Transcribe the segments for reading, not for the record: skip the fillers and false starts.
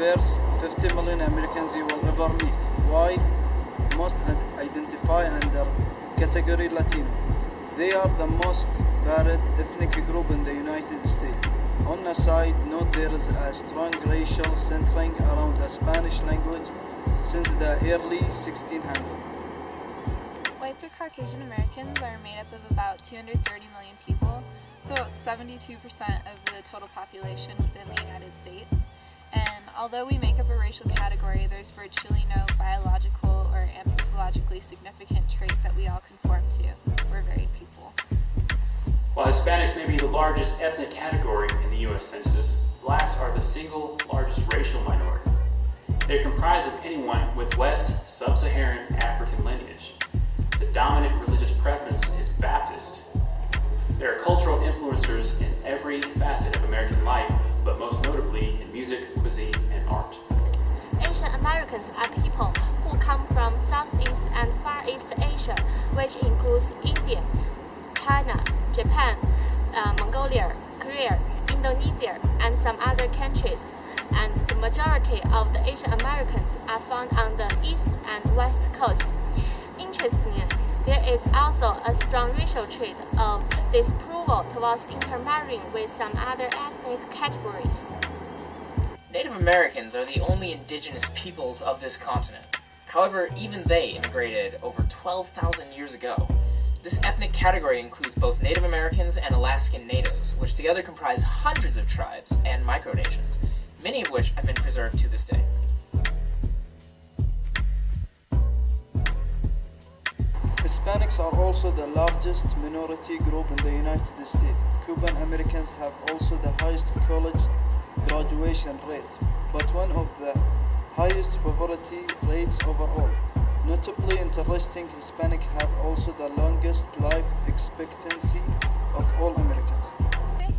diverse 50 million Americans you will ever meet. Why? Most identify under category Latino. They are the most varied ethnic group in the United States. On a side note, there is a strong racial centering around the Spanish language since the early 1600s. Whites or Caucasian Americans are made up of about 230 million people. It's about 72% of the total population within the United States. And although we make up a racial category, there's virtually no biological or anthropologically significant trait that we all conform to. We're varied people. While Hispanics may be the largest ethnic category in the U.S. Census, blacks are the single largest racial minority. They are comprised of anyone with West Sub-Saharan African lineage. The dominant religious preference is Baptist. There are cultural influencers in every facet of American life, but most notably in music, cuisine, and art. Asian Americans are people who come from Southeast and Far East Asia, which includes India, China, Japan, Mongolia, Korea, Indonesia, and some other countries. And the majority of the Asian Americans are found on the East and West Coast. Interestingly, there is also a strong racial trait of disapproval towards intermarrying with some other ethnic categories. Native Americans are the only indigenous peoples of this continent. However, even they immigrated over 12,000 years ago. This ethnic category includes both Native Americans and Alaskan Natives, which together comprise hundreds of tribes and micronations, many of which have been preserved to this day. Hispanics are also the largest minority group in the United States. Cuban Americans have also the highest college graduation rate, but one of the highest poverty rates overall. Notably interesting, Hispanics have also the longest life expectancy of all Americans.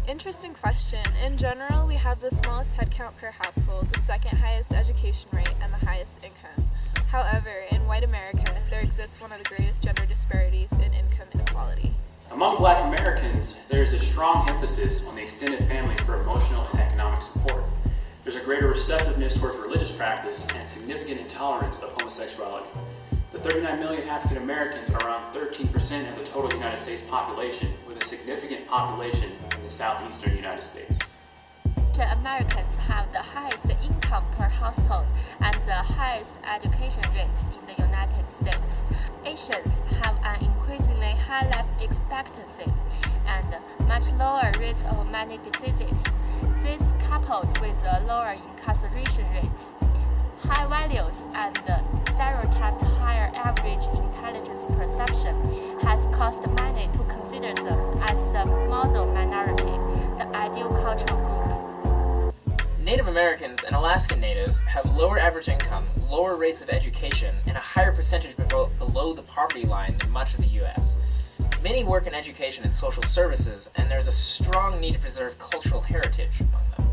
Interesting question. In general, we have the smallest headcount per household, the second highest education rate, and the highest income. However, in white America, there exists one of the greatest gender disparities in income inequality. Among Black Americans, there is a strong emphasis on the extended family for emotional and economic support. There's a greater receptiveness towards religious practice and significant intolerance of homosexuality. The 39 million African Americans are around 13% of the total United States population, with a significant population in the southeastern United States. Asian Americans have the highest income per household and the highest education rate in the United States. Asians have an increasingly high life expectancy and much lower rates of many diseases. This, coupled with a lower incarceration rate, high values, and stereotyped higher average intelligence perception, has caused many to consider them as the model minority, the ideal cultural group. Native Americans and Alaskan Natives have lower average income, lower rates of education, and a higher percentage below the poverty line than much of the U.S. Many work in education and social services, and there's a strong need to preserve cultural heritage among them.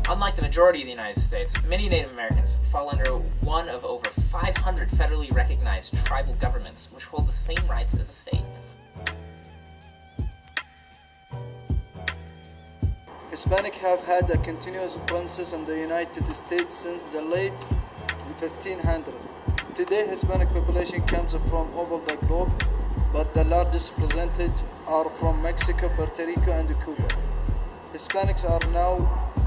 Unlike the majority of the United States, many Native Americans fall under one of over 500 federally recognized tribal governments, which hold the same rights as a state. Hispanics have had a continuous presence in the United States since the late 1500s. Today, Hispanic population comes from over the globe, but the largest percentage are from Mexico, Puerto Rico, and Cuba. Hispanics are now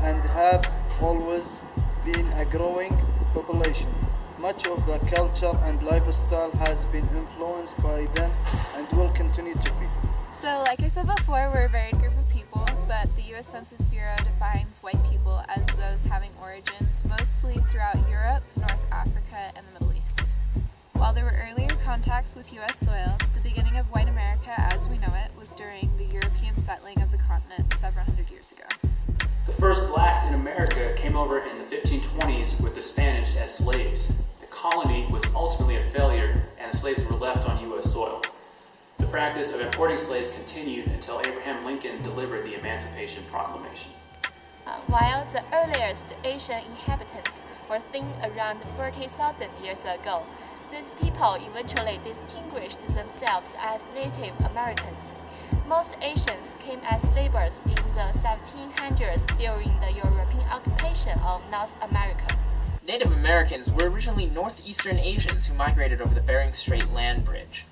and have always been a growing population. Much of the culture and lifestyle has been influenced by them and will continue to be. So, like I said before, we're a varied group of people, but the U.S. Census Bureau defines white people as those having origins mostly throughout Europe, North Africa, and the Middle East. While there were earlier contacts with U.S. soil, the beginning of white America as we know it was during the European settling of the continent several hundred years ago. The first blacks in America came over in the 1520s with the Spanish as slaves. The colony was ultimately a failure, and the slaves were left on U.S. soil. The practice of importing slaves continued until Abraham Lincoln delivered the Emancipation Proclamation. While the earliest Asian inhabitants were thin around 40,000 years ago, these people eventually distinguished themselves as Native Americans. Most Asians came as laborers in the 1700s during the European occupation of North America. Native Americans were originally northeastern Asians who migrated over the Bering Strait land bridge.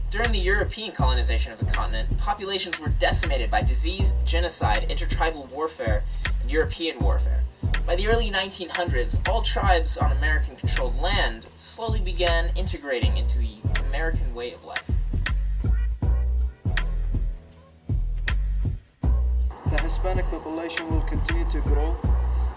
During the European colonization of the continent, populations were decimated by disease, genocide, intertribal warfare, and European warfare. By the early 1900s, all tribes on American-controlled land slowly began integrating into the American way of life. The Hispanic population will continue to grow.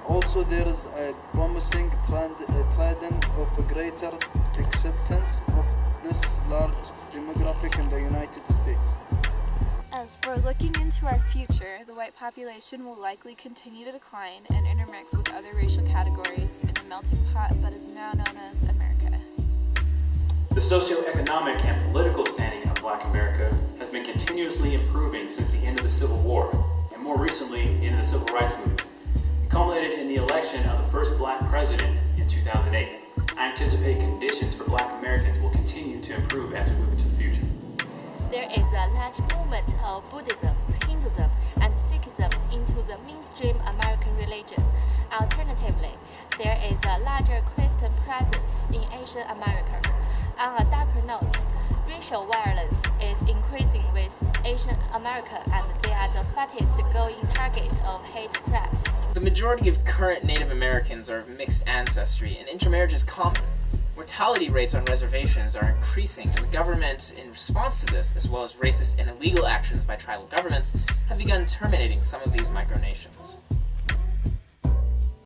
Also, there is a promising trend of greater acceptance of this large demographic in the United States. As for looking into our future, the white population will likely continue to decline and intermix with other racial categories in a melting pot that is now known as America. The socioeconomic and political standing of Black America has been continuously improving since the end of the Civil War, and more recently in the Civil Rights Movement. It culminated in the election of the first Black president in 2008. I anticipate conditions for Black Americans will continue to improve as we move into the future. There is a large movement of Buddhism, Hinduism, and Sikhism into the mainstream American religion. Alternatively, there is a larger Christian presence in Asian America. On a darker note, racial violence is increasing with Asian America, and they are the fastest growing target of hate crimes. The majority of current Native Americans are of mixed ancestry, and intermarriage is common. Mortality rates on reservations are increasing, and the government, in response to this, as well as racist and illegal actions by tribal governments, have begun terminating some of these micronations.